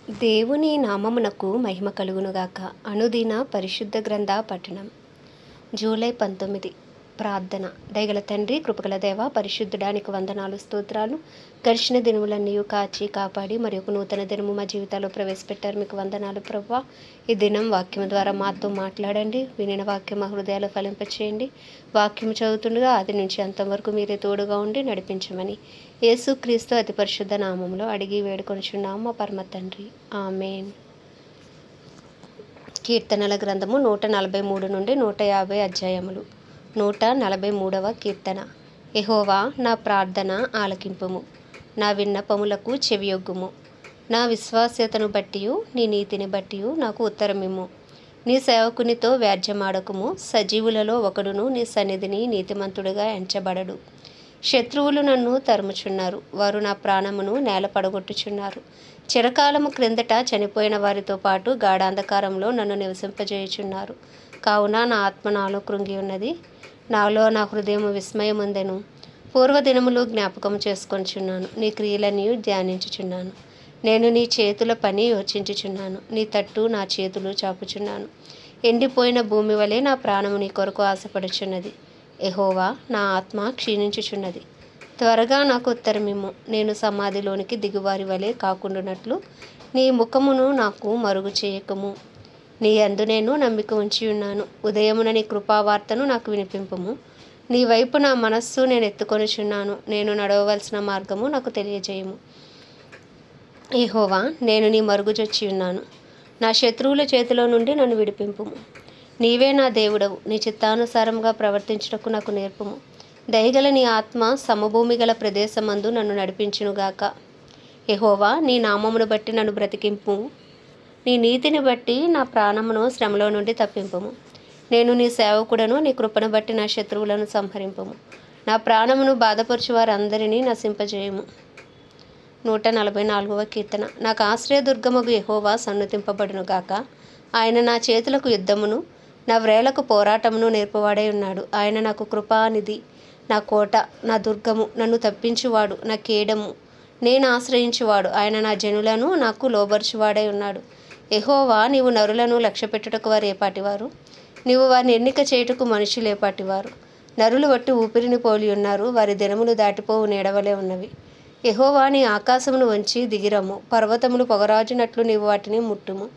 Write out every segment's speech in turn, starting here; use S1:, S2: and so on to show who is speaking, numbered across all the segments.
S1: దేవుని నామమునకు మహిమ కలుగునుగాక. అనుదిన పరిశుద్ధ గ్రంథ పఠనం. జూలై 19. ప్రార్థన. దయగల తండ్రి, కృపగల దేవ, పరిశుద్ధుడానికి వందనాలు, స్తోత్రాలు. గడిచిన దినములన్నీ కాచి కాపాడి మరి ఒక నూతన దినము మా జీవితాల్లో ప్రవేశపెట్టారు. మీకు వందనాలు ప్రభువా. ఈ దినం వాక్యం ద్వారా మాతో మాట్లాడండి. వినిన వాక్యం మా హృదయాలు ఫలింపచేయండి. వాక్యం చదువుతుండగా ఆది నుంచి అంతవరకు మీరే తోడుగా ఉండి నడిపించమని యేసుక్రీస్తు అతి పరిశుద్ధ నామంలో అడిగి వేడుకొనుచున్నాము మా పరమ తండ్రి. ఆమేన్. కీర్తనల గ్రంథము 143 నుండి 150 అధ్యాయములు. 143వ కీర్తన. యెహోవా, నా ప్రార్థన ఆలకింపుము, నా విన్నపములకు చెవియొగ్గుము. నా విశ్వాస్యతను బట్టియు నీ నీతిని బట్టియు నాకు ఉత్తరమిమ్ము. నీ సేవకునితో వ్యాజ్యమాడకుము. సజీవులలో ఒకడును నీ సన్నిధిని నీతిమంతుడిగా ఎంచబడడు. శత్రువులు నన్ను తరుముచున్నారు, వారు నా ప్రాణమును నేల పడగొట్టుచున్నారు. చిరకాలము క్రిందట చనిపోయిన వారితో పాటు గాఢాంధకారంలో నన్ను నివసింపజేయుచున్నారు. కావున నా ఆత్మ నాలో కృంగి ఉన్నది, నాలో నా హృదయం విస్మయముందెను. పూర్వదినములు జ్ఞాపకం చేసుకొనిచున్నాను, నీ క్రియలని ధ్యానించుచున్నాను. నేను నీ చేతుల పని యోచించుచున్నాను, నీ తట్టు నా చేతులు చాపుచున్నాను. ఎండిపోయిన భూమి వలె నా ప్రాణము నీ కొరకు ఆశపడుచున్నది. యెహోవా, నా ఆత్మ క్షీణించుచున్నది. త్వరగా నాకు ఉత్తరమిమ్ము. నేను సమాధిలోనికి దిగువారి వలె కాకుండానట్లు నీ ముఖమును నాకు మరుగు చేయకము. నీ యందు నేను నమ్మిక ఉంచి ఉన్నాను. ఉదయమున నీ కృపావార్తను నాకు వినిపింపుము. నీ వైపు నా మనస్సు నేను ఎత్తుకొనుచున్నాను. నేను నడవవలసిన మార్గము నాకు తెలియజేయము. యెహోవా, నేను నీ మరుగుజొచ్చి ఉన్నాను. నా శత్రువుల చేతిలో నుండి నన్ను విడిపింపుము. నీవే నా దేవుడవు. నీ చిత్తానుసారంగా ప్రవర్తించుటకు నాకు నేర్పుము. దయగల నీ ఆత్మ సమభూమి గల ప్రదేశమందు నన్ను నడిపించునుగాక. యెహోవా, నీ నామమును బట్టి నన్ను బ్రతికింపు. నీ నీతిని బట్టి నా ప్రాణమును శ్రమలో నుండి తప్పింపుము. నేను నీ సేవకుడను. నీ కృపను బట్టి నా శత్రువులను సంహరింపుము. నా ప్రాణమును బాధపరచు వారందరినీ నశింపజేయము. 144వ కీర్తన. నాకు ఆశ్రయదుర్గమగు యెహోవా సన్నుతింపబడునుగాక. ఆయన నా చేతులకు యుద్ధమును, నా వ్రేలకు పోరాటమును నేర్పువాడై ఉన్నాడు. ఆయన నాకు కృపానిధి, నా కోట, నా దుర్గము, నన్ను తప్పించువాడు, నా కేడము, నేను ఆశ్రయించువాడు. ఆయన నా జనులను నాకు లోబర్చువాడై ఉన్నాడు. యెహోవా, నీవు నరులను లక్ష్యపెట్టుటకు వారు ఏపాటివారు? నీవు వారిని ఎన్నిక చేయుటకు మనుషులు ఏపాటివారు? నరులు వట్టి ఊపిరిని పోలి ఉన్నారు, వారి దినములు దాటిపోవు నీడవలే ఉన్నవి. యెహోవా, నీ ఆకాశమును వంచి దిగిరమ్ము. పర్వతములు పొగరాజునట్లు నీవు వాటిని ముట్టుము.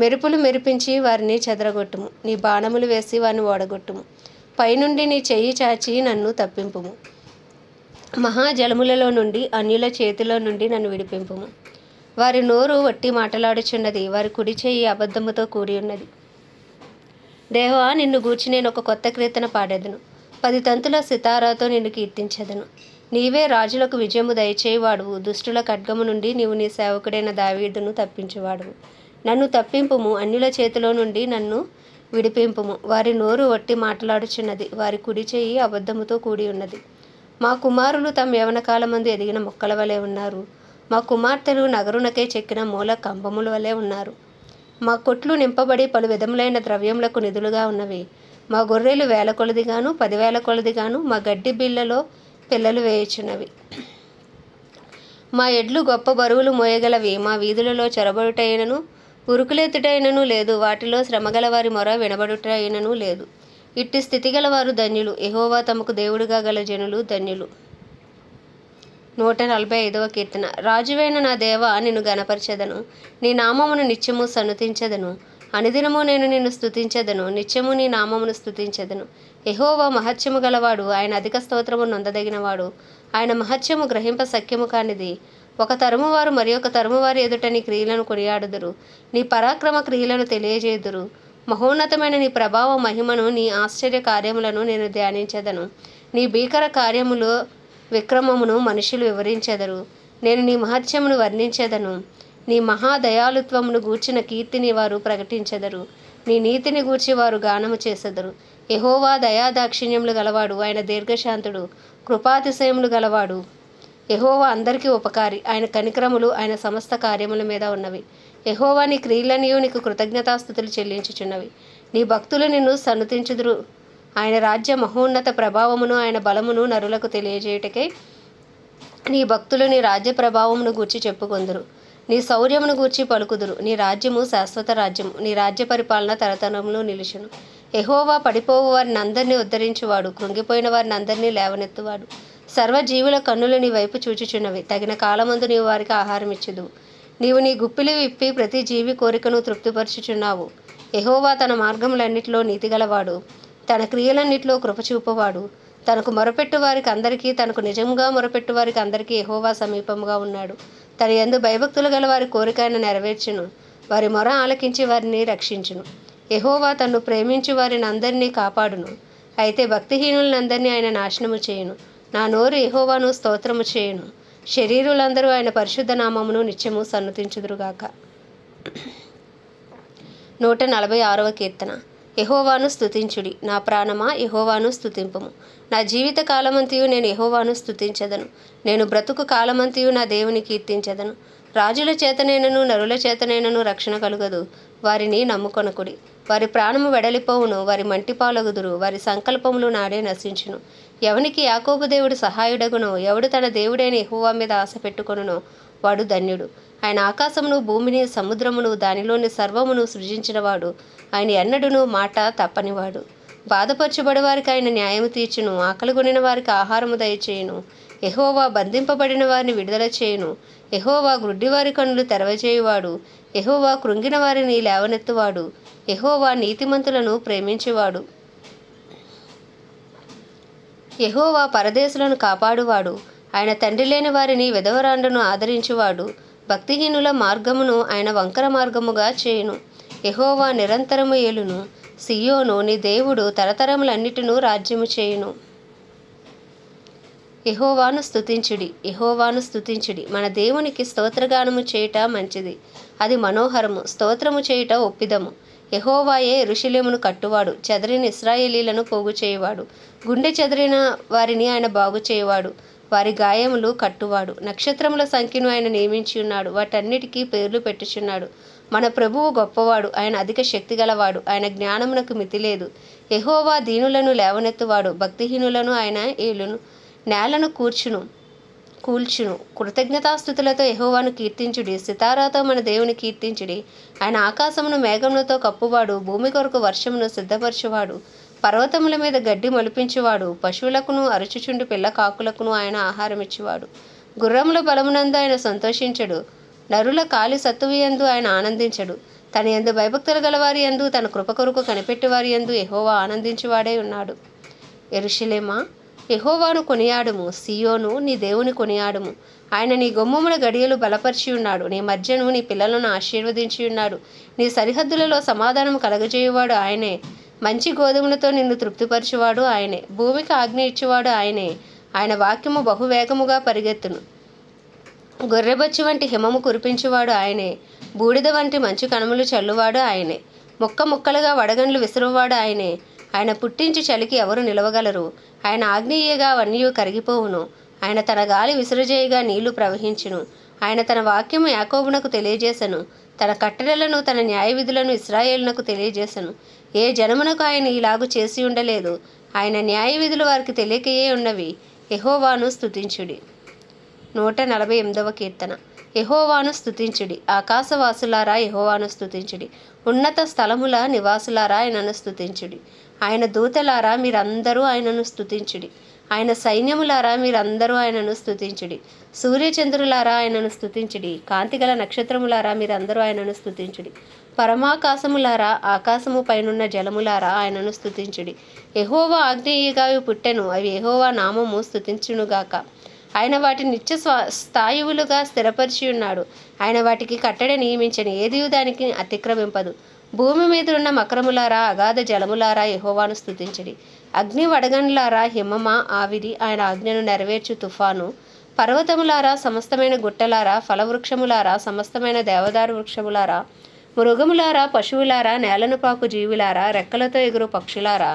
S1: మెరుపులు మెరిపించి వారిని చెదరగొట్టుము. నీ బాణములు వేసి వారిని ఓడగొట్టుము. పైనుండి నీ చెయ్యి చాచి నన్ను తప్పింపుము. మహాజలములలో నుండి, అన్యుల చేతిలో నుండి నన్ను విడిపింపుము. వారి నోరు వట్టి మాటలాడుచున్నది, వారి కుడి చెయ్యి అబద్ధముతో కూడి ఉన్నది. దేవా, నిన్ను గూర్చి నేను ఒక కొత్త కీర్తన పాడేదను. 10 తంతుల సితారాతో నిన్ను కీర్తించెదను. నీవే రాజులకు విజయము దయచేయువాడువు. దుష్టుల ఖడ్గము నుండి నీవు నీ సేవకుడైన దావీదును తప్పించువాడువు. నన్ను తప్పింపుము. అన్యుల చేతిలో నుండి నన్ను విడిపింపుము. వారి నోరు వట్టి మాట్లాడుచున్నది, వారి కుడి చెయ్యి అబద్ధముతో కూడి ఉన్నది. మా కుమారులు తమ యవన కాలమందు ఎదిగిన మొక్కల వలె ఉన్నారు. మా కుమార్తెలు నగరునకే చెక్కిన మూల కంబముల వలె ఉన్నారు. మా కొట్లు నింపబడి పలు విధములైన ద్రవ్యములకు నిధులుగా ఉన్నవి. మా గొర్రెలు 1000 కొలదిగాను 10,000 కొలదిగాను మా గడ్డి బిళ్ళలో పిల్లలు వేయుచున్నవి. మా ఎడ్లు గొప్ప బరువులు మోయగలవి. మా వీధులలో చొరబడుటైనను ఉరుకులెత్తుటైనను లేదు. వాటిలో శ్రమగల వారి మొర వినబడుటైనను లేదు. ఇట్టి స్థితి గలవారు ధన్యులు. యెహోవా తమకు దేవుడుగా గల జనులు ధన్యులు. 145వ కీర్తన. రాజువైన నా దేవా, నిన్ను గణపరచెదను. నీ నామమును నిత్యము సన్నుతించెదను. అనుదినము నేను నిన్ను స్తుతించెదను. నిత్యము నీ నామమును స్తుతించెదను. యెహోవా మహత్యము గలవాడు, ఆయన అధిక స్తోత్రము నొందదగినవాడు. ఆయన మహత్యము గ్రహింప సఖ్యము కానిది. ఒక తరము వారు మరి ఒక తరము వారి ఎదుట నీ క్రియలను కొనియాడుదురు. నీ పరాక్రమ క్రియలను తెలియజేయుదురు. మహోన్నతమైన నీ ప్రభావ మహిమను, నీ ఆశ్చర్య కార్యములను నేను ధ్యానించెదను. నీ భీకర కార్యములు విక్రమమును మనుషులు వివరించెదరు. నేను నీ మహత్యమును వర్ణించెదను. నీ మహాదయాళుత్వమును గూర్చిన కీర్తిని వారు ప్రకటించెదరు. నీ నీతిని గూర్చి వారు గానము చేసెదరు. యెహోవా దయాదాక్షిణ్యములు గలవాడు, ఆయన దీర్ఘశాంతుడు, కృపాతిశయములు గలవాడు. యెహోవా అందరికీ ఉపకారి, ఆయన కనికరములు ఆయన సమస్త కార్యముల మీద ఉన్నవి. యెహోవా, నీ క్రియలనియు నీకు కృతజ్ఞతాస్తుతులు చెల్లించుచున్నవి. నీ భక్తులు నిన్ను సన్నుతించుదురు. ఆయన రాజ్య మహోన్నత ప్రభావమును ఆయన బలమును నరులకు తెలియజేయుటకై నీ భక్తులు నీ రాజ్య ప్రభావమును గూర్చి చెప్పుకొందురు. నీ శౌర్యమును గూర్చి పలుకుదురు. నీ రాజ్యము శాశ్వత రాజ్యము, నీ రాజ్య పరిపాలన తరతరములు నిలుచును. యెహోవా పడిపోవు వారిని అందరినీ ఉద్ధరించువాడు, కృంగిపోయిన వారిని అందరినీ లేవనెత్తువాడు. సర్వజీవుల కన్నులు నీ వైపు చూచుచున్నవి, తగిన కాలమందు నీవు వారికి ఆహారం ఇచ్చుదువు. నీవు నీ గుప్పిలి విప్పి ప్రతి జీవి కోరికను తృప్తిపరచుచున్నావు. యెహోవా తన మార్గములన్నిటిలో నీతిగలవాడు, తన క్రియలన్నిటిలో కృపచూపువాడు. తనకు మొరపెట్టు వారికి అందరికీ, తనకు నిజంగా మొరపెట్టు వారికి అందరికీ యెహోవా సమీపముగా ఉన్నాడు. తన యందు భయభక్తులు గల వారి కోరిక ఆయన నెరవేర్చును, వారి మొర ఆలకించి వారిని రక్షించును. యెహోవా తన్ను ప్రేమించు వారిని అందరినీ కాపాడును, అయితే భక్తిహీనులందరినీ ఆయన నాశనము చేయును. నా నోరు యెహోవాను స్తోత్రము చేయును, శరీరులందరూ ఆయన పరిశుద్ధ నామమును నిత్యము సన్నుతించుదురుగాక. 146వ కీర్తన. యెహోవాను స్తుతించుడి, నా ప్రాణమా యెహోవాను స్తుతింపుము. నా జీవిత కాలమంతయు నేను యెహోవాను స్తుతించెదను. నేను బ్రతుకు కాలమంతయు నా దేవుని కీర్తించెదను. రాజుల చేతనైనను నరుల చేతనైనను రక్షణ కలుగదు. వారిని నమ్ముకొనకుడి. వారి ప్రాణము వెడలిపోవును, వారి మంటిపాలగుదురు, వారి సంకల్పములు నాడే నశించును. ఎవనికి యాకోబు దేవుడు సహాయుడగునో, ఎవడు తన దేవుడైన యెహోవా మీద ఆశ పెట్టుకొనునో వాడు ధన్యుడు. ఆయన ఆకాశమును భూమిని సముద్రమును దానిలోని సర్వమును సృజించినవాడు. ఆయన ఎన్నడును మాట తప్పనివాడు. బాధపరచబడి వారికి ఆయన న్యాయము తీర్చును, ఆకలిగొనిన వారికి ఆహారము దయచేయును. యెహోవా బంధింపబడిన వారిని విడుదల చేయును. యెహోవా గ్రుడ్డివారి కన్నులు తెరవజేయువాడు. యెహోవా కృంగిన వారిని లేవనెత్తువాడు. యెహోవా నీతిమంతులను ప్రేమించువాడు. యెహోవా పరదేశులను కాపాడువాడు. ఆయన తండ్రి లేని వారిని విధవరాండ్రను ఆదరించువాడు. భక్తిహీనుల మార్గమును ఆయన వంకర మార్గముగా చేయును. యెహోవా నిరంతరము ఏలును. సియోను నీ దేవుడు తరతరములన్నిటినూ రాజ్యము చేయును. యెహోవాను స్తుతించుడి, యెహోవాను స్తుతించుడి. మన దేవునికి స్తోత్రగానము చేయుట మంచిది, అది మనోహరము. స్తోత్రము చేయుట ఒప్పిదము. యెహోవాయే యెరూషలేమును కట్టువాడు, చెదరిన ఇశ్రాయేలీలను పోగు చేయువాడు. గుండె చెదరిన వారిని ఆయన బాగు చేయువాడు, వారి గాయములు కట్టువాడు. నక్షత్రముల సంఖ్యను ఆయన నియమించి ఉన్నాడు, వాటన్నిటికీ పేర్లు పెట్టుచున్నాడు. మన ప్రభువు గొప్పవాడు, ఆయన అధిక శక్తి గలవాడు, ఆయన జ్ఞానమునకు మితి లేదు. యెహోవా దీనులను లేవనెత్తువాడు, భక్తిహీనులను ఆయన ఏలును. నేలను కూల్చును. కృతజ్ఞతాస్తుతులతో యెహోవాను కీర్తించుడి, సితారాతో మన దేవుని కీర్తించుడి. ఆయన ఆకాశమును మేఘములతో కప్పువాడు, భూమి కొరకు వర్షమును సిద్ధపరచువాడు. పర్వతముల మీద గడ్డి మొలిపించువాడు, పశువులకును అరుచుచుండు పిల్ల కాకులకును ఆయన ఆహారం ఇచ్చువాడు. గుర్రముల బలమునందు ఆయన సంతోషించడు, నరుల కాలి సత్తువయందు ఆయన ఆనందించడు. తన యందు భయభక్తులు గలవారి యందు, తన కృప కొరకు కనిపెట్టువారి యందు యెహోవా ఆనందించువాడే ఉన్నాడు. యెరూషలేమా, యెహోవాను కొనియాడుము, సియోను నీ దేవుని కొనియాడుము. ఆయన నీ గొమ్ముముల గడియలు బలపరిచి ఉన్నాడు, నీ మధ్యను నీ పిల్లలను ఆశీర్వదించి ఉన్నాడు. నీ సరిహద్దులలో సమాధానం కలగజేయువాడు ఆయనే. మంచి గోధుమలతో నిన్ను తృప్తిపరచువాడు ఆయనే. భూమికి ఆజ్ఞ ఇచ్చువాడు ఆయనే. ఆయన వాక్యము బహువేగముగా పరిగెత్తును. గొర్రెబొచ్చి వంటి హిమము కురిపించువాడు ఆయనే. బూడిద వంటి మంచు కణములు చల్లువాడు ఆయనే. ముక్క ముక్కలుగా వడగండ్లు విసురువాడు ఆయనే. ఆయన పుట్టించి చలికి ఎవరు నిలవగలరు? ఆయన ఆజ్ఞీయగా అవన్నీ కరిగిపోవును. ఆయన తన గాలి విసురుజేయగా నీళ్లు ప్రవహించును. ఆయన తన వాక్యము యాకోబునకు తెలియజేసెను, తన కట్టడలను తన న్యాయ విధులను ఇశ్రాయేలునకు తెలియజేసెను. ఏ జనమునకు ఆయన ఇలాగు చేసి ఉండలేదు. ఆయన న్యాయ విధులు వారికి తెలియకయే ఉన్నవి. యెహోవాను స్తుతించుడి. 148వ కీర్తన. యెహోవాను స్తుతించుడి, ఆకాశవాసులారా యెహోవాను స్తుతించుడి. ఉన్నత స్థలముల నివాసులారా ఆయనను స్తుతించుడి. ఆయన దూతలారా మీరందరూ ఆయనను స్తుతించుడి. ఆయన సైన్యములారా మీరందరూ ఆయనను స్తుతించుడి. సూర్యచంద్రులారా ఆయనను స్తుతించుడి. కాంతిగల నక్షత్రములారా మీరందరూ ఆయనను స్తుతించుడి. పరమాకాశములారా, ఆకాశము పైనున్న జలములారా ఆయనను స్తుతించుడి. యెహోవా ఆజ్ఞేయగా పుట్టెను, అవి యెహోవా నామము స్తుతించునుగాక. ఆయన వాటిని నిత్య స్థాయువులుగా స్థిరపరిచి ఉన్నాడు. ఆయన వాటికి కట్టడి నియమించని, ఏదియు దానికి అతిక్రమింపదు. భూమి మీద ఉన్న మకరములారా, అగాధ జలములారా యెహోవాను స్తుతించుడి. అగ్ని వడగండ్లారా, హిమమా, ఆవిరి ఆయన ఆజ్ఞను నెరవేర్చు తుఫాను. పర్వతములారా, సమస్తమైన గుట్టలారా, ఫలవృక్షములారా, సమస్తమైన దేవదారు వృక్షములారా, మృగములారా, పశువులారా, నేలను పాకు జీవులారా, రెక్కలతో ఎగురు పక్షులారా,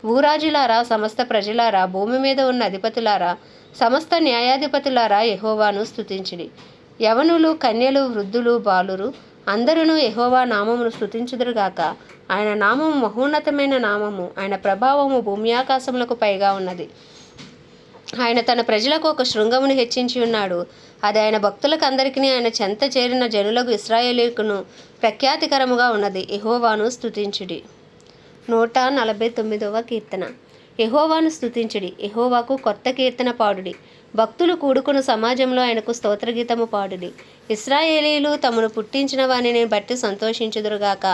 S1: భూరాజులారా, సమస్త ప్రజలారా, భూమి మీద ఉన్న అధిపతులారా, సమస్త న్యాయాధిపతులారా యెహోవాను స్తుతించుడి. యవనులు, కన్యలు, వృద్ధులు, బాలురు అందరూ యెహోవా నామమును స్తుతించుదురుగాక. ఆయన నామము మహోన్నతమైన నామము, ఆయన ప్రభావము భూమి ఆకాశములకు పైగా ఉన్నది. ఆయన తన ప్రజలకు ఒక శృంగమును హెచ్చించి ఉన్నాడు. అది ఆయన భక్తులకు అందరికీ ఆయన చెంత చేరిన జనులకు ఇశ్రాయేలీయులకును ప్రఖ్యాతికరముగా ఉన్నది. యెహోవాను స్తుతించుడి. 149వ కీర్తన. యెహోవాను స్తుతించుడి, యెహోవాకు కొత్త కీర్తన పాడుడి. భక్తులు కూడుకున్న సమాజంలో ఆయనకు స్తోత్రగీతము పాడుడి. ఇశ్రాయేలీయులు తమను పుట్టించిన వానిని బట్టి సంతోషించుదురుగాక.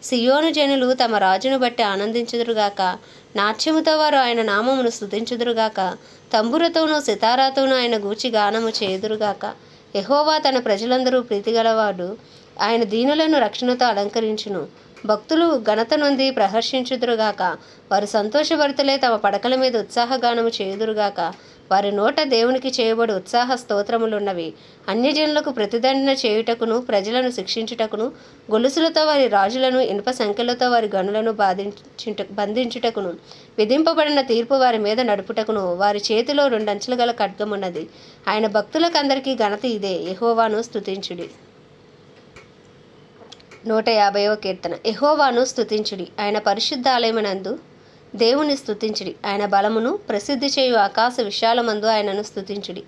S1: సియోను జనులు తమ రాజును బట్టి ఆనందించుదురుగాక. నాట్యముతో వారు ఆయన నామమును స్తుతించుదురుగాక. తంబురతోనూ సితారాతోనూ ఆయన గూర్చి గానము చేయుదురుగాక. యెహోవా తన ప్రజలందరూ ప్రీతిగలవాడు. ఆయన దీనులను రక్షణతో అలంకరించును. భక్తులు ఘనత నొంది ప్రహర్షించుదురుగాక. వారు సంతోషభరితులే తమ పడకల మీద ఉత్సాహగానము చేయుదురుగాక. వారి నోట దేవునికి చేయబడి ఉత్సాహ స్తోత్రములున్నవి. అన్యజనులకు ప్రతిదండన చేయుటకును, ప్రజలను శిక్షించుటకును, గొలుసులతో వారి రాజులను, ఇనుప సంఖ్యలతో వారి గనులను బంధించుటకును, విధింపబడిన తీర్పు వారి మీద నడుపుటకును వారి చేతిలో 2 అంచులు గల ఖడ్గమున్నది. ఆయన భక్తులకందరికీ ఘనత ఇదే. యెహోవాను స్తుతించుడి. 150వ కీర్తన. యెహోవాను స్తుతించుడి, ఆయన పరిశుద్ధాలయమునందు దేవుని స్తుతించుడి. ఆయన బలమును ప్రసిద్ధి చేయు ఆకాశ విశాలమందు ఆయనను స్తుతించుడి.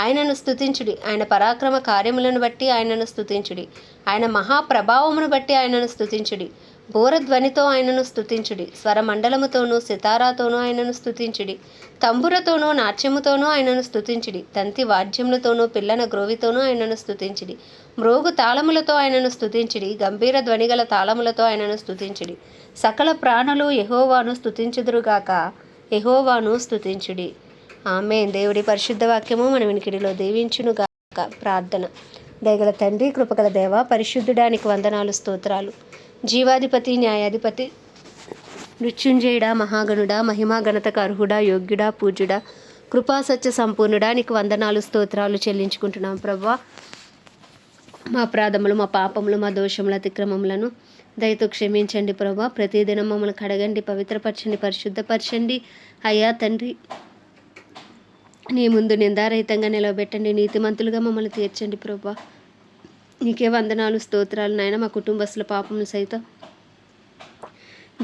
S1: ఆయనను స్తుతించుడి, ఆయన పరాక్రమ కార్యములను బట్టి ఆయనను స్తుతించుడి. ఆయన మహాప్రభావమును బట్టి ఆయనను స్తుతించుడి. బోరధ్వనితో ఆయనను స్తుతించుడి. స్వరమండలముతోనూ సితారాతోనూ ఆయనను స్తుతించుడి. తంబురతోనూ నాట్యముతోనూ ఆయనను స్తుతించుడి. తంతి వాద్యములతోనూ పిల్లన గ్రోవితోనూ ఆయనను స్తుతించుడి. మ్రోగు తాళములతో ఆయనను స్తుతించుడి. గంభీర ధ్వనిగల తాళములతో ఆయనను స్తుతించుడి. సకల ప్రాణులు యెహోవాను స్తుతించుదురుగాక. యెహోవాను స్తుతించుడి. ఆమేన్. దేవుడి పరిశుద్ధ వాక్యము మన వినికిడిలో దీవించునుగాక. ప్రార్థన. దయగల తండ్రి, కృపగల దేవ, పరిశుద్ధుడానికి వందనాలు, స్తోత్రాలు. జీవాధిపతి, న్యాయాధిపతి, మృత్యుంజయుడా, మహాగణుడా, మహిమా ఘనతకు అర్హుడా, యోగ్యుడా, పూజ్యుడా, కృపా సత్య సంపూర్ణుడా, నీకు వందనాలు, స్తోత్రాలు చెల్లించుకుంటున్నాం ప్రభువా. మా అపరాధములు, మా పాపములు, మా దోషముల అతిక్రమములను దయతో క్షమించండి ప్రభువా. ప్రతిదినం మమ్మల్ని కడగండి, పవిత్రపరచండి, పరిశుద్ధపరచండి. అయ్యా తండ్రి, నీ ముందు నిందారహితంగా నిలవబెట్టండి. నీతిమంతులుగా మమ్మల్ని తీర్చండి ప్రభువా. నీకే వందనాలు, స్తోత్రాలు నాయన. మా కుటుంబస్తుల పాపములు సైతం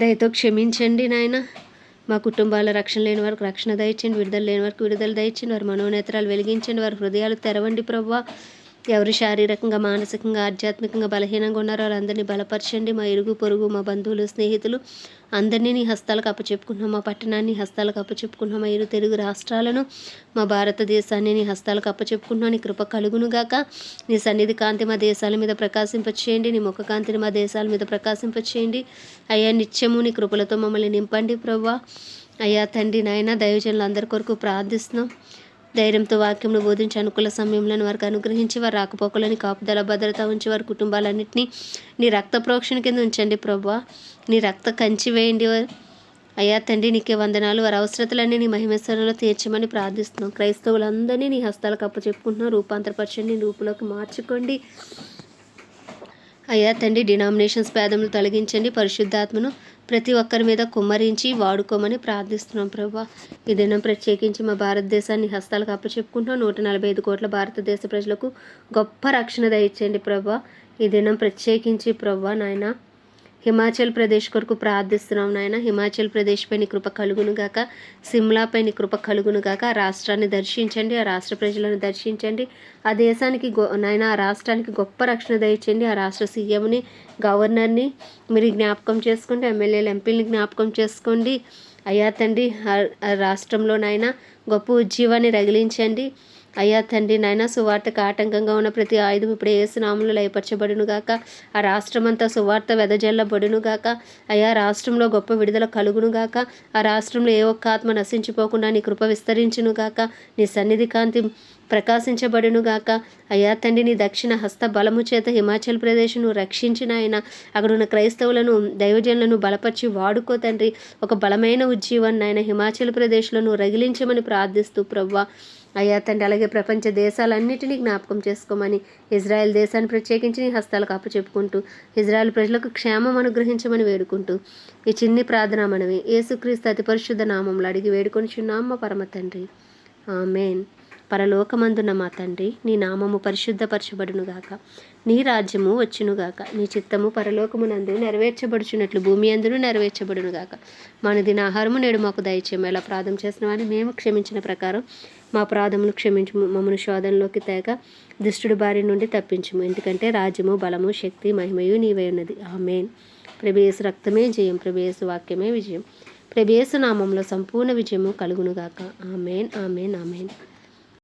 S1: దయతో క్షమించండి నాయన. మా కుటుంబాల రక్షణ లేని వారికి రక్షణ దయచండి, విడుదల లేని వారికి విడుదల దయచండి, వారి మనోనేత్రాలు వెలిగించండి, వారి హృదయాలు తెరవండి ప్రభువా. ఎవరు శారీరకంగా, మానసికంగా, ఆధ్యాత్మికంగా బలహీనంగా ఉన్నారో వాళ్ళందరినీ బలపరచండి. మా ఇరుగు పొరుగు, మా బంధువులు, స్నేహితులు అందరినీ నీ హస్తాలకు అప్పచెప్పుకుంటున్నాం. మా పట్టణాన్ని హస్తాలకు అప్పచెప్పుకుంటున్నాం. మా ఇరు తెలుగు రాష్ట్రాలను, మా భారతదేశాన్ని నీ హస్తాలకు అప్పచెప్పుకుంటున్నాం. నీ కృప కలుగునుగాక. నీ సన్నిధి కాంతి మా దేశాల మీద ప్రకాశింపచేయండి. నీ ముఖ కాంతిని మా దేశాల మీద ప్రకాశింపచేయండి. అయ్యా, నిత్యము నీ కృపలతో మమ్మల్ని నింపండి ప్రభువా. అయ్యా తండ్రి నాయన, దైవజనులు అందరి కొరకు ప్రార్థిస్తున్నాం. ధైర్యంతో వాక్యంను బోధించి అనుకూల సమయంలో వారికి అనుగ్రహించి వారి రాకపోకలని కాపుదల భద్రత ఉంచి వారి కుటుంబాలన్నింటినీ నీ రక్త ప్రోక్షణ కింద ఉంచండి ప్రభువా. నీ రక్త కంచి వేయండి అయ్యా తండ్రి. నీకే వందనాలు. వారి అవసరతలన్నీ నీ మహిమేశ్వరంలో తీర్చమని ప్రార్థిస్తున్నాం. క్రైస్తవులందరినీ నీ హస్తాలకు అప్పచెప్పుకుంటున్నాం. రూపాంతరపరచండి, రూపులోకి మార్చుకోండి అయ్యా తండ్రి. డినామినేషన్స్ భేదములు తొలగించండి. పరిశుద్ధాత్మను ప్రతి ఒక్కరి మీద కుమ్మరించి వాడుకోమని ప్రార్థిస్తున్నాం ప్రభా. ఈ దినం ప్రత్యేకించి మా భారతదేశాన్ని హస్తాలకు అప్పచెప్పుకుంటున్నాం. 145 కోట్ల భారతదేశ ప్రజలకు గొప్ప రక్షణ దయచేయండి ప్రభా. ఈ దినం ప్రత్యేకించి ప్రభా నాయన హిమాచల్ ప్రదేశ్ కొరకు ప్రార్థిస్తున్నాం నాయన. హిమాచల్ ప్రదేశ్ పై నీ కృప కలుగునుగాక. సిమ్లాపై నీ కృప కలుగునుగాక. ఆ రాష్ట్రాన్ని దర్శించండి, ఆ రాష్ట్ర ప్రజలను దర్శించండి. ఆ దేశానికి నాయన ఆ రాష్ట్రానికి గొప్ప రక్షణ దయచేయండి. ఆ రాష్ట్ర సీఎంని, గవర్నర్ని మీరు జ్ఞాపకం చేసుకోండి. ఎమ్మెల్యేలు, ఎంపీలని జ్ఞాపకం చేసుకోండి అయ్యా తండ్రి. ఆ రాష్ట్రంలో నాయన గొప్ప ఉజ్జీవాన్ని రగిలించండి అయ్యా తండ్రి. నాయన సువార్తకు ఆటంకంగా ఉన్న ప్రతి ఆయుధం ఇప్పుడు యేసు నామములో లయపరచబడునుగాక. ఆ రాష్ట్రమంతా సువార్త వెదజల్లబడునుగాక. అయ్యా రాష్ట్రంలో గొప్ప విడుదల కలుగునుగాక. ఆ రాష్ట్రంలో ఏ ఒక్క ఆత్మ నశించిపోకుండా నీ కృప విస్తరించునుగాక. నీ సన్నిధి కాంతి ప్రకాశించబడునుగాక. అయ్యా తండ్రి, నీ దక్షిణ హస్త బలము చేత హిమాచల్ ప్రదేశ్ను రక్షించిన ఆయన అక్కడున్న క్రైస్తవులను, దైవజనులను బలపరిచి వాడుకో తండ్రి. ఒక బలమైన ఉజ్జీవాన్ని ఆయన హిమాచల్ ప్రదేశ్లను రగిలించమని ప్రార్థిస్తూ ప్రవ్వా అయ్యా తండ్రి. అలాగే ప్రపంచ దేశాలన్నిటినీ జ్ఞాపకం చేసుకోమని, ఇజ్రాయెల్ దేశాన్ని ప్రత్యేకించి నీ హస్తాలకు అప్పచెప్పుకుంటూ ఇజ్రాయెల్ ప్రజలకు క్షేమం అనుగ్రహించమని వేడుకుంటూ ఈ చిన్ని ప్రార్థన మనవి యేసుక్రీస్తు అతి పరిశుద్ధ నామంలో అడిగి వేడుకొనిచున్నాం మా పరమ తండ్రి. ఆమేన్. పరలోకమందున్న మా తండ్రి, నీ నామము పరిశుద్ధపరచబడునుగాక. నీ రాజ్యము వచ్చునుగాక. నీ చిత్తము పరలోకమునందు నెరవేర్చబడుచున్నట్లు భూమి అందును నెరవేర్చబడునుగాక. మన దిన ఆహారము నేడు మాకు దయచేయము. ఎలా అపరాధం చేసిన వారిని మేము క్షమించిన ప్రకారం మా అపరాధములు క్షమించుము. మమ్మను శోధనలోకి తేక దుష్టుడి బారి నుండి తప్పించుము. ఎందుకంటే రాజ్యము, బలము, శక్తి, మహిమయు నీవై ఉన్నది. ఆమేన్. ప్రభు యేసు రక్తమే జయం. ప్రభు యేసు వాక్యమే విజయం. ప్రభు యేసు నామంలో సంపూర్ణ విజయము కలుగునుగాక. ఆమేన్, ఆమేన్, ఆమేన్.